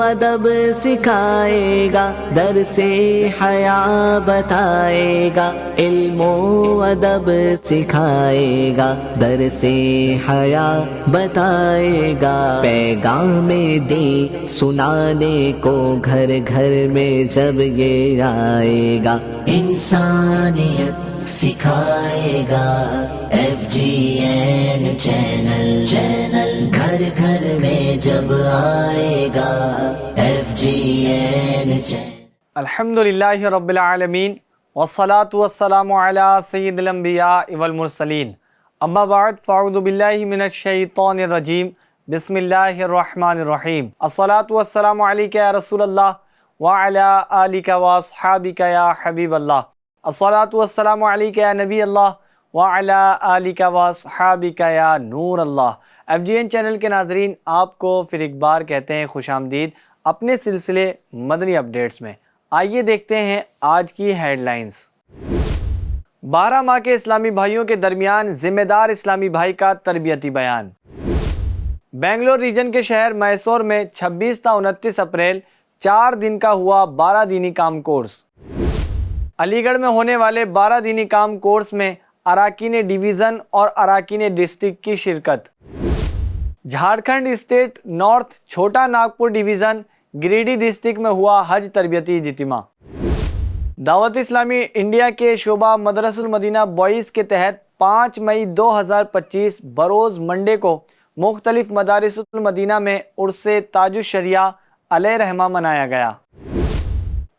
ادب سکھائے گا، درس حیا بتائے گا، علم و ادب سکھائے گا، درس حیا بتائے گا، پیغام دین سنانے کو گھر گھر میں جب یہ آئے گا، انسانیت سکھائے گا، FGN چینل گھر گھر میں جب آئے گا، FGN چینل۔ الحمدللہ رب العالمین والصلاة والسلام علی سید الانبیاء والمرسلین، اما بعد فاعوذ باللہ من الشیطان الرجیم، بسم اللہ الرحمن الرحیم، الصلاة والسلام علیک یا رسول اللہ وعلی آلک واصحابک یا حبیب اللہ، الصلاة والسلام علیک یا نبی اللہ وعلی آلک واصحابک یا نور اللہ۔ FGN چینل کے ناظرین، آپ کو پھر ایک بار کہتے ہیں خوش آمدید اپنے سلسلے مدنی اپڈیٹس میں۔ آئیے دیکھتے ہیں آج کی ہیڈ لائنز۔ 12 ماہ کے اسلامی بھائیوں کے درمیان ذمہ دار اسلامی بھائی کا تربیتی بیان۔ بنگلور ریجن کے شہر میسور میں 26 تا 29 اپریل 4 دن کا ہوا 12 دینی کام کورس۔ علی گڑھ میں ہونے والے 12 دینی کام کورس میں اراکین ڈویژن اور اراکین ڈسٹرکٹ کی شرکت۔ جھارکھنڈ اسٹیٹ نارتھ چھوٹا ناگپور ڈویژن گریڈی ڈسٹرکٹ میں ہوا حج تربیتی اجتماع۔ دعوت اسلامی انڈیا کے شعبہ مدرسہ المدینہ بوائز کے تحت 5 مئی 2025 بروز منڈے کو مختلف مدارس المدینہ میں عرس تاج الشریعہ علیہ رحمہ منایا گیا۔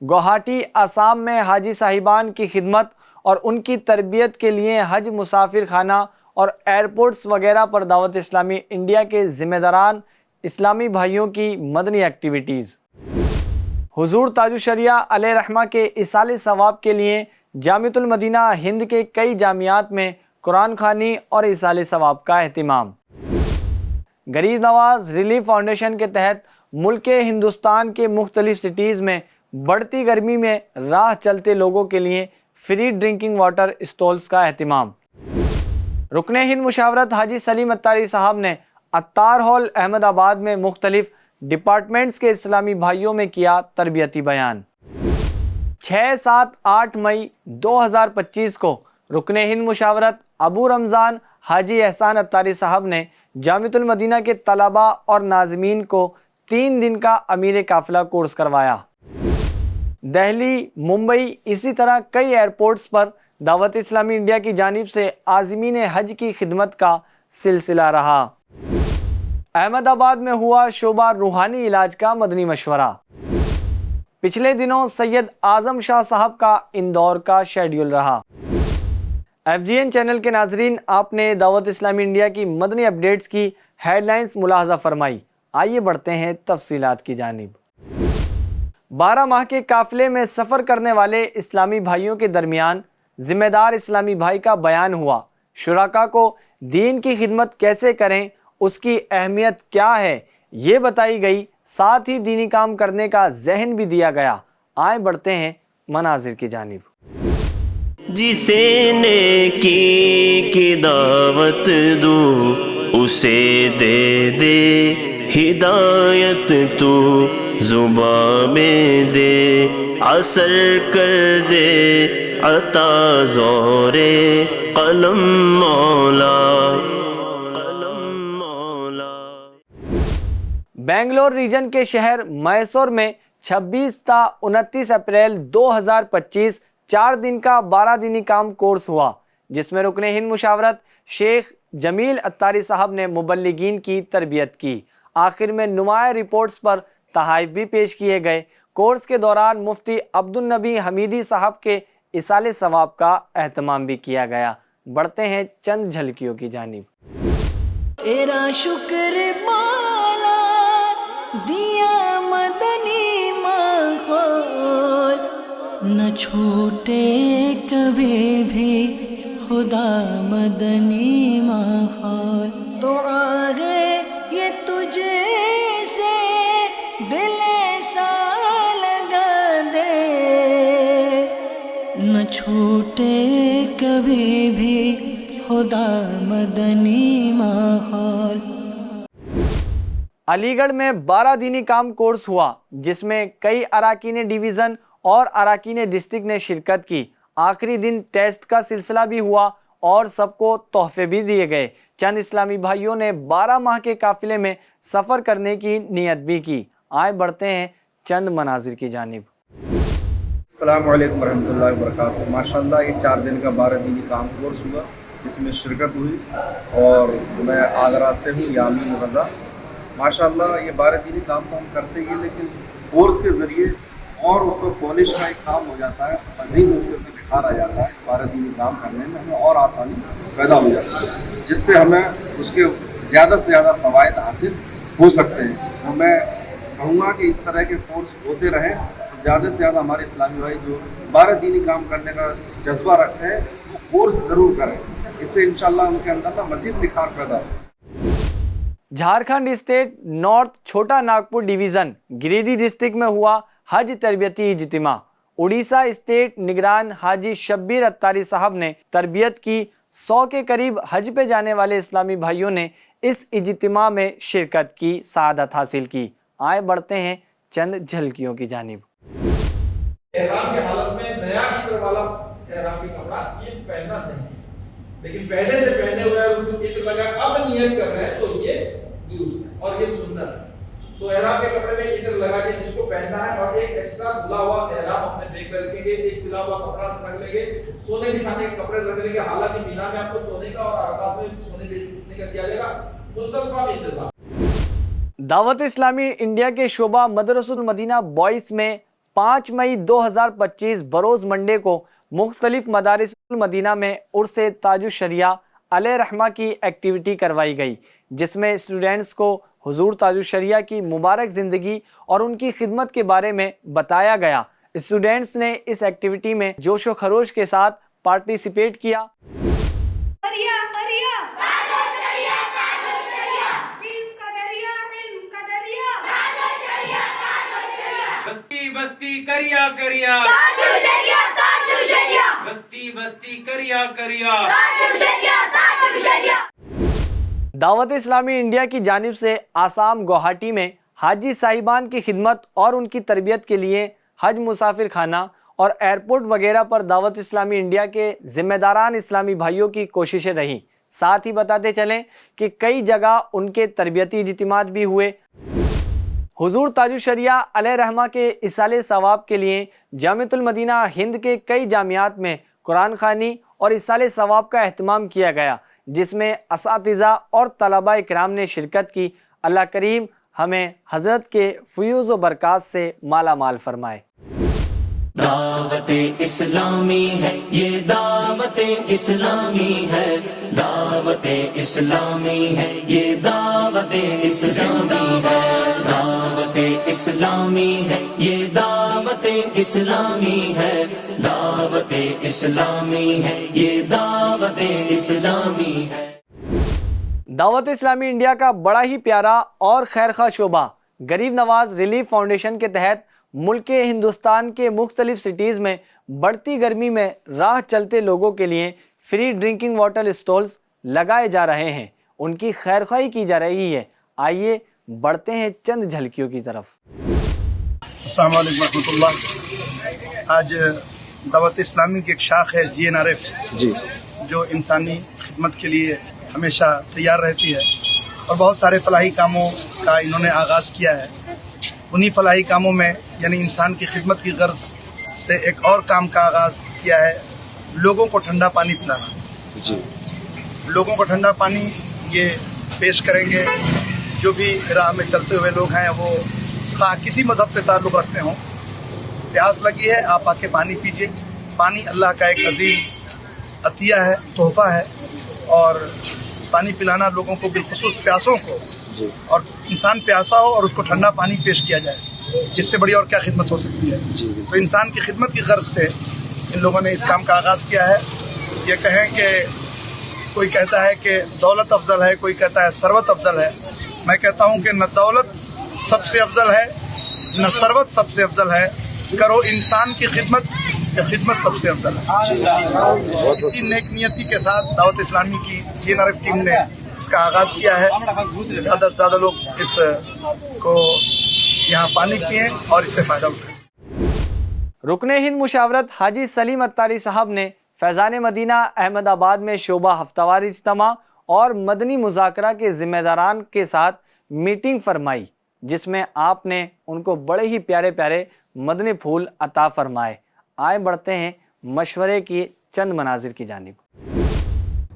گوہاٹی آسام میں حاجی صاحبان کی خدمت اور ان کی تربیت کے لیے حج مسافر خانہ اور ایئرپورٹس وغیرہ پر دعوت اسلامی انڈیا کے ذمہ داران اسلامی بھائیوں کی مدنی ایکٹیویٹیز۔ حضور تاج الشریعہ علیہ رحمہ کے ایصال ثواب کے لیے جامعۃ المدینہ ہند کے کئی جامعات میں قرآن خوانی اور ایصال ثواب کا اہتمام۔ غریب نواز ریلیف فاؤنڈیشن کے تحت ملک ہندوستان کے مختلف سٹیز میں بڑھتی گرمی میں راہ چلتے لوگوں کے لیے فری ڈرنکنگ واٹر اسٹالز کا اہتمام۔ رکن ہند مشاورت حاجی سلیم اتاری صاحب نے اتار ہال احمد آباد میں مختلف ڈپارٹمنٹس کے اسلامی بھائیوں میں کیا تربیتی بیان۔ 6، 7، 8 مئی 2025 کو رکن ہند مشاورت ابو رمضان حاجی احسان اتاری صاحب نے جامعۃ المدینہ کے طلباء اور ناظمین کو 3 دن کا امیر قافلہ کورس کروایا۔ دہلی، ممبئی، اسی طرح کئی ایئرپورٹس پر دعوت اسلامی انڈیا کی جانب سے عازمین حج کی خدمت کا سلسلہ رہا۔ احمد آباد میں ہوا شعبہ روحانی علاج کا مدنی مشورہ۔ پچھلے دنوں سید اعظم شاہ صاحب کا اندور کا شیڈیول رہا۔ FGN چینل کے ناظرین، آپ نے دعوت اسلامی انڈیا کی مدنی اپڈیٹس کی ہیڈ لائنز ملاحظہ فرمائی۔ آئیے بڑھتے ہیں تفصیلات کی جانب۔ 12 ماہ کے قافلے میں سفر کرنے والے اسلامی بھائیوں کے درمیان ذمہ دار اسلامی بھائی کا بیان ہوا۔ شرکاء کو دین کی خدمت کیسے کریں، اس کی اہمیت کیا ہے، یہ بتائی گئی، ساتھ ہی دینی کام کرنے کا ذہن بھی دیا گیا۔ آئیں بڑھتے ہیں مناظر کی جانب۔ جسے نیکی کی دعوت دوں اسے دے دے ہدایت، تو زباں میں دے اثر کر دے عطا زور قلم مولا۔ بنگلور ریجن کے شہر میسور میں 26 تا 29 اپریل 2025 4 دن کا 12 دینی کام کورس ہوا، جس میں رکن ہند مشاورت شیخ جمیل اتاری صاحب نے مبلغین کی تربیت کی۔ آخر میں نمایاں رپورٹس پر تحائف بھی پیش کیے گئے۔ کورس کے دوران مفتی عبدالنبی حمیدی صاحب کے ایصال ثواب کا اہتمام بھی کیا گیا۔ بڑھتے ہیں چند جھلکیوں کی جانب۔ تیرا شکر مولا دیا مدنی ماحول، نہ چھوٹے کبھی بھی خدا مدنی ماحول، دعا ہے یہ تجھے سے دل سا لگا دے، نہ چھوٹے کبھی بھی خدا مدنی ماحول۔ علی گڑھ میں 12 دینی کام کورس ہوا جس میں کئی اراکین ڈویژن اور اراکین ڈسٹرکٹ نے شرکت کی۔ آخری دن ٹیسٹ کا سلسلہ بھی ہوا اور سب کو تحفے بھی دیے گئے۔ چند اسلامی بھائیوں نے 12 ماہ کے قافلے میں سفر کرنے کی نیت بھی کی۔ آئے بڑھتے ہیں چند مناظر کی جانب۔ السلام علیکم ورحمۃ اللہ وبرکاتہ۔ ماشاءاللہ یہ 4 دن کا 12 دینی کام کورس ہوا جس میں شرکت ہوئی اور میں آگرہ سے ہوں، یامین رضا۔ ماشاءاللہ یہ 12 دینی کام تو ہم کرتے ہی، لیکن کورس کے ذریعے اور اس کو پالش کا ایک کام ہو جاتا ہے، مزید اس کے اندر نکھار آ جاتا ہے۔ 12 دینی کام کرنے میں ہمیں اور آسانی پیدا ہو جاتی ہے، جس سے ہمیں اس کے زیادہ سے زیادہ فوائد حاصل ہو سکتے ہیں۔ تو میں کہوں گا کہ اس طرح کے کورس ہوتے رہیں، زیادہ سے زیادہ ہمارے اسلامی بھائی جو 12 دینی کام کرنے کا جذبہ رکھتے ہیں وہ کورس ضرور کریں، اس سے انشاءاللہ ان کے اندر مزید نکھار پیدا ہو۔ جھارکھنڈ اسٹیٹ نارتھ چھوٹا ناگپور ڈویژن گریڈی ڈسٹرکٹ میں ہوا حج تربیتی اجتماع۔ اڑیسہ اسٹیٹ نگران حاجی شبیر اتاری صاحب نے تربیت کی۔ 100 کے قریب حج پہ جانے والے اسلامی بھائیوں نے اس اجتماع میں شرکت کی، سعادت حاصل کی۔ آئے بڑھتے ہیں چند جھلکیوں کی جانب۔ احرام کی حالت میں نیا عطر والا احرام کی کپڑا یہ پہننا نہیں، لیکن پہلے سے پہنے ہوئے اور اس کو عطر لگا اب نیت کر رہے ہیں تو یہ درست ہے اور یہ سنت ہے۔ تو احرام کے کپڑے میں عطر لگا دیں جس کو پہننا ہے، اور ایک ایکسٹرا دھلا ہوا احرام اپنے بیگ میں رکھیں گے، ایک سلا ہوا کپڑا رکھ لیں گے، سونے کے سانے کے کپڑے رکھ لیں گے۔ حالانکہ مینا میں آپ کو سونے کا اور عرفات میں سونے کا دیا جائے گا، مزدلفہ میں انتظام۔ دعوت اسلامی انڈیا کے شعبہ مدرسۃ المدینہ بوائز میں 5 مئی 2025 بروز منڈے کو مختلف مدارس المدینہ میں عرس تاج الشریعہ علیہ رحمہ کی ایکٹیویٹی کروائی گئی، جس میں اسٹوڈنٹس کو حضور تاج الشریعہ کی مبارک زندگی اور ان کی خدمت کے بارے میں بتایا گیا۔ اسٹوڈنٹس نے اس ایکٹیویٹی میں جوش و خروش کے ساتھ پارٹیسپیٹ کیا۔ بستی بستی کریا کریا، بستی بستی کریا کریا۔ دعوت اسلامی انڈیا کی جانب سے آسام گوہاٹی میں حاجی صاحبان کی خدمت اور ان کی تربیت کے لیے حج مسافر خانہ اور ایئرپورٹ وغیرہ پر دعوت اسلامی انڈیا کے ذمہ داران اسلامی بھائیوں کی کوششیں رہیں۔ ساتھ ہی بتاتے چلیں کہ کئی جگہ ان کے تربیتی اجتماعات بھی ہوئے۔ حضور تاج الشریعہ علیہ رحمہ کے ایصال ثواب کے لیے جامعۃ المدینہ ہند کے کئی جامعات میں قرآن خوانی اور ایصال ثواب کا اہتمام کیا گیا، جس میں اساتذہ اور طلباء کرام نے شرکت کی۔ اللہ کریم ہمیں حضرت کے فیوز و برکات سے مالا مال فرمائے۔ دعوت اسلامی ہے یہ، دعوت اسلامی ہے، دعوت اسلامی ہے یہ، دعوت اسلامی ہے، دعوت اسلامی ہے یہ، دعوت اسلامی ہے، دعوت اسلامی ہے یہ، دعوت اسلامی ہے۔ دعوت اسلامی انڈیا کا بڑا ہی پیارا اور خیرخواہ شعبہ غریب نواز ریلیف فاؤنڈیشن کے تحت ملک ہندوستان کے مختلف سٹیز میں بڑھتی گرمی میں راہ چلتے لوگوں کے لیے فری ڈرنکنگ واٹر اسٹالز لگائے جا رہے ہیں، ان کی خیرخواہی کی جا رہی ہے۔ آئیے بڑھتے ہیں چند جھلکیوں کی طرف۔ السلام علیکم ورحمۃ اللہ۔ آج دعوت اسلامی کی ایک شاخ ہے GNRF جی، جو انسانی خدمت کے لیے ہمیشہ تیار رہتی ہے اور بہت سارے فلاحی کاموں کا انہوں نے آغاز کیا ہے۔ انہی فلاحی کاموں میں یعنی انسان کی خدمت کی غرض سے ایک اور کام کا آغاز کیا ہے، لوگوں کو ٹھنڈا پانی پلانا جی۔ لوگوں کو ٹھنڈا پانی یہ پیش کریں گے جو بھی راہ میں چلتے ہوئے لوگ ہیں، وہ کسی مذہب سے تعلق رکھتے ہوں، پیاس لگی ہے آپ آ کے پانی پیجیے۔ پانی اللہ کا ایک عظیم عطیہ ہے، تحفہ ہے، اور پانی پلانا لوگوں کو بالخصوص پیاسوں کو جی، اور انسان پیاسا ہو اور اس کو ٹھنڈا پانی پیش کیا جائے، جس سے بڑی اور کیا خدمت ہو سکتی ہے جی۔ تو انسان کی خدمت کی غرض سے ان لوگوں نے اس کام کا آغاز کیا ہے۔ یہ کہیں کہ کوئی کہتا ہے کہ دولت افضل ہے، کوئی کہتا ہے ثروت افضل ہے، میں کہتا ہوں کہ نہ دولت سب سے افضل ہے نہ ثروت سب سے افضل ہے، کرو انسان کی خدمت، خدمت سب سے افضل ہے۔ اسی نیک نیتی کے ساتھ دعوت اسلامی کی GNRF ٹیم نے اس کا آغاز کیا ہے. زیادہ سے زیادہ لوگ اس کو یہاں پانی پئیں اور اس سے فائدہ اٹھائیں. رکن ہند مشاورت حاجی سلیم اتاری صاحب نے فیضان مدینہ احمد آباد میں شعبہ ہفتہ وار اجتماع اور مدنی مذاکرہ کے ذمہ داران کے ساتھ میٹنگ فرمائی، جس میں آپ نے ان کو بڑے ہی پیارے پیارے مدنی پھول عطا فرمائے. آئے بڑھتے ہیں مشورے کی چند مناظر کی جانب.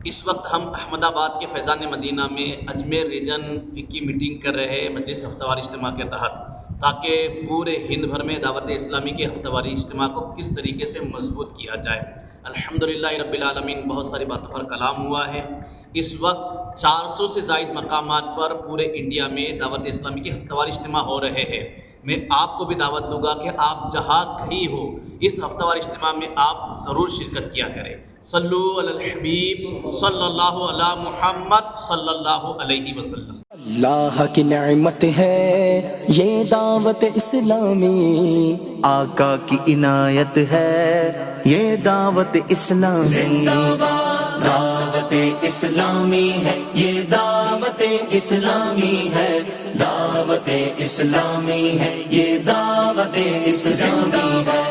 اس وقت ہم احمد آباد کے فیضان مدینہ میں اجمیر ریجن کی میٹنگ کر رہے ہیں مجلس ہفتہ وار اجتماع کے تحت، تاکہ پورے ہند بھر میں دعوت اسلامی کے ہفتہ واری اجتماع کو کس طریقے سے مضبوط کیا جائے. الحمدللہ رب العالمین بہت ساری باتوں پر کلام ہوا ہے. اس وقت 400 سے زائد مقامات پر پورے انڈیا میں دعوت اسلامی کے ہفتہ واری اجتماع ہو رہے ہیں. میں آپ کو بھی دعوت دوں گا کہ آپ جہاں کہیں ہو اس ہفتہ وار اجتماع میں آپ ضرور شرکت کیا کریں. صلو علی الحبیب صلی اللہ علی محمد صلی اللہ علیہ وسلم. اللہ کی نعمت ہے یہ دعوت اسلامی، آقا کی عنایت ہے یہ دعوت اسلامی. دعوت اسلامی ہے یہ دعوت اسلامی ہے، دعوت اسلامی ہے یہ دعوت اسلامی ہے.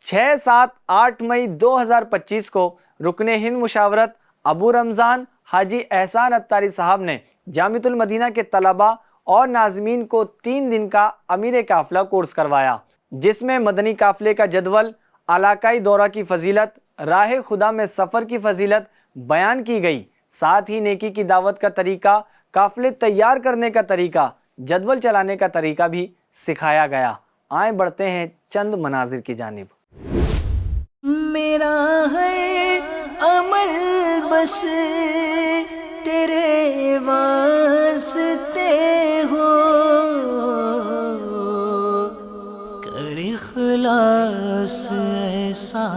6، 7، 8 مئی 2025 کو رکن ہند مشاورت ابو رمضان حاجی احسان اتاری صاحب نے جامعۃ المدینہ کے طلباء اور ناظمین کو 3 دن کا امیر قافلہ کورس کروایا، جس میں مدنی قافلے کا جدول، علاقائی دورہ کی فضیلت، راہ خدا میں سفر کی فضیلت بیان کی گئی. ساتھ ہی نیکی کی دعوت کا طریقہ، قافلے تیار کرنے کا طریقہ، جدول چلانے کا طریقہ بھی سکھایا گیا. آئیں بڑھتے ہیں چند مناظر کی جانب. میرا ہر عمل بس تیرے واسطے ہو، کر اخلاص ایسا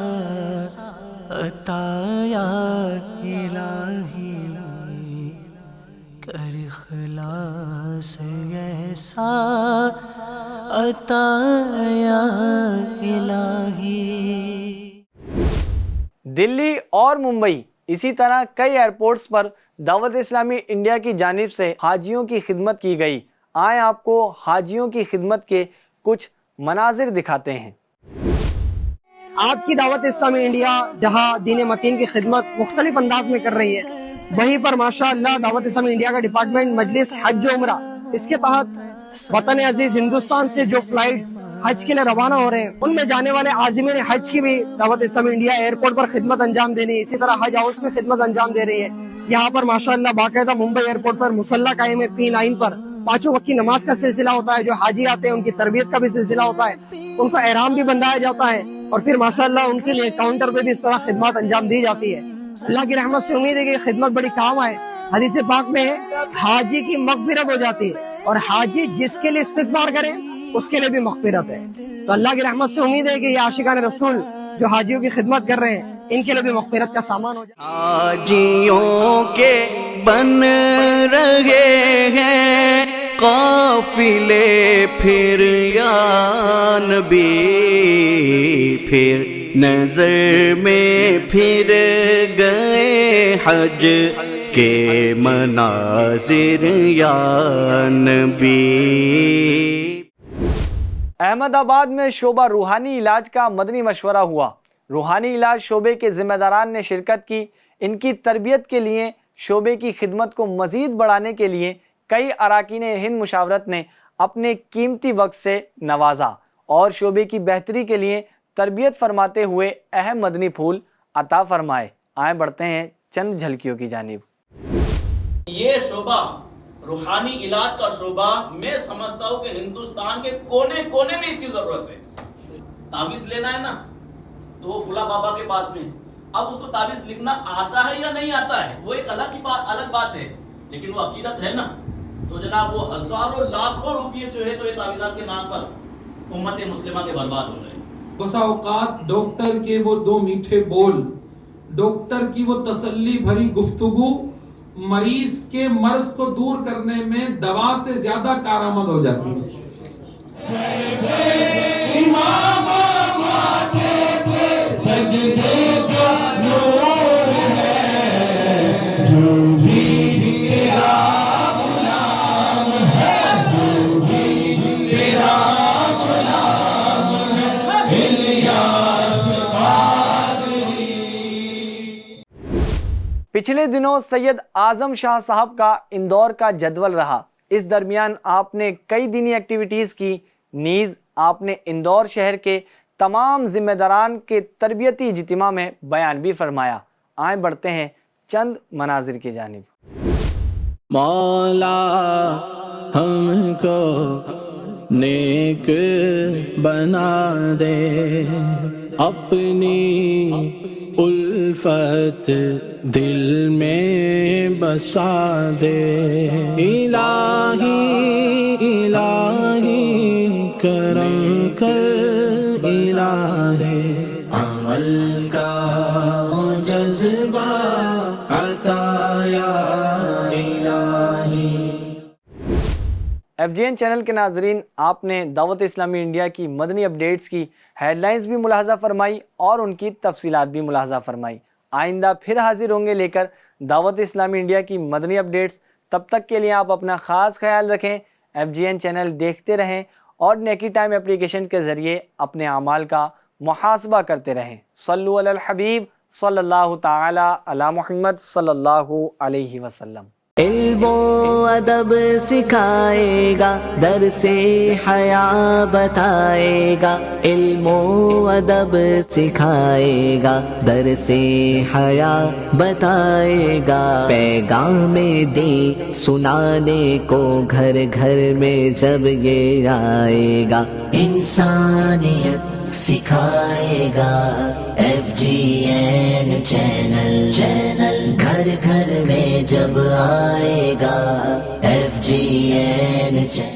عطا یا الہی، کر اخلاص ایسا عطا یا الہی. دلی اور ممبئی اسی طرح کئی ایئرپورٹس پر دعوت اسلامی انڈیا کی جانب سے حاجیوں کی خدمت کی گئی. آئیں آپ کو حاجیوں کی خدمت کے کچھ مناظر دکھاتے ہیں. آپ کی دعوت اسلامی انڈیا جہاں دین متین کی خدمت مختلف انداز میں کر رہی ہے، وہیں پر ماشاءاللہ دعوت اسلامی انڈیا کا ڈپارٹمنٹ مجلس حج و عمرہ، اس کے تحت وطن عزیز ہندوستان سے جو فلائٹس حج کے لیے روانہ ہو رہے ہیں، ان میں جانے والے عازمین حج کی بھی دعوت اسلامی انڈیا ایئرپورٹ پر خدمت انجام دے رہی ہے. اسی طرح حج ہاؤس میں خدمت انجام دے رہی ہے. یہاں پر ماشاءاللہ باقاعدہ ممبئی ایئرپورٹ پر مصلی قائم ہے. P9 پر 5 وقت کی نماز کا سلسلہ ہوتا ہے. جو حاجی آتے ہیں ان کی تربیت کا بھی سلسلہ ہوتا ہے، ان کو احرام بھی بندھایا جاتا ہے، اور پھر ماشاءاللہ ان کے لیے کاؤنٹر پہ بھی اس طرح خدمات انجام دی جاتی ہے. اللہ کی رحمت سے امید ہے کہ خدمت بڑی کام آئے. حدیث پاک میں حاجی کی مغفرت ہو جاتی ہے، اور حاجی جس کے لیے استغفار کرے اس کے لیے بھی مغفرت ہے. تو اللہ کی رحمت سے امید ہے کہ یہ عاشقان رسول جو حاجیوں کی خدمت کر رہے ہیں ان کے لیے بھی مغفرت کا سامان ہو جائے. حاجیوں کے بن رہے ہیں قافلے پھر یا نبی، پھر نظر میں پھر گئے حج کے مناظر یا نبی. احمد آباد میں شعبہ روحانی علاج کا مدنی مشورہ ہوا. روحانی علاج شعبے کے ذمہ داران نے شرکت کی. ان کی تربیت کے لیے شعبے کی خدمت کو مزید بڑھانے کے لیے کئی اراکین ہند مشاورت نے اپنے قیمتی وقت سے نوازا اور شعبے کی بہتری کے لیے تربیت فرماتے ہوئے اہم مدنی پھول عطا فرمائے. آئیں بڑھتے ہیں چند جھلکیوں کی جانب. یہ شعبہ روحانی علاج کا شعبہ میں سمجھتا ہوں کہ ہندوستان کے کونے کونے میں اس کی ضرورت ہے. تعویذ لینا ہے نا تو وہ فلاں بابا کے پاس میں، اب اس کو تعویذ لکھنا آتا ہے یا نہیں آتا ہے وہ ایک الگ بات ہے، لیکن وہ عقیدت ہے نا. تو جناب وہ ہزاروں لاکھوں روپئے جو ہے تو یہ تعویذات کے نام پر امت مسلمہ کے برباد ہو رہے ہیں. بسا اوقات ڈاکٹر کے وہ 2 میٹھے بول، ڈاکٹر کی وہ تسلی بھری گفتگو مریض کے مرض کو دور کرنے میں دوا سے زیادہ کارآمد ہو جاتی ہے. جو بھی پچھلے دنوں سید اعظم شاہ صاحب کا اندور کا جدول رہا. اس درمیان آپ نے کئی دینی ایکٹیویٹیز کی. نیز آپ نے اندور شہر کے تمام ذمہ داران کے تربیتی اجتماع میں بیان بھی فرمایا. آئیں بڑھتے ہیں چند مناظر کی جانب. مولا ہم کو نیک بنا دے، اپنی الفت دل میں بسا دے. الہی الہی کرم کر الہی، عمل کا ہو جذبہ عطا یا الہی. FGN چینل کے ناظرین، آپ نے دعوت اسلامی انڈیا کی مدنی اپڈیٹس کی ہیڈ لائنز بھی ملاحظہ فرمائی اور ان کی تفصیلات بھی ملاحظہ فرمائی. آئندہ پھر حاضر ہوں گے لے کر دعوت اسلامی انڈیا کی مدنی اپڈیٹس. تب تک کے لیے آپ اپنا خاص خیال رکھیں. FGN چینل دیکھتے رہیں اور نیکی ٹائم اپلیکیشن کے ذریعے اپنے اعمال کا محاسبہ کرتے رہیں. صلو علی الحبیب صلی اللہ تعالی علی محمد صلی اللہ علیہ وسلم. علم و ادب سکھائے گا، درس حیا بتائے گا. علم و ادب سکھائے گا، درس حیا بتائے گا. پیغام دین سنانے کو گھر گھر میں جب یہ آئے گا، انسانیت سکھائے گا. FGN چینل گھر گھر میں جب آئے گا. FGN channel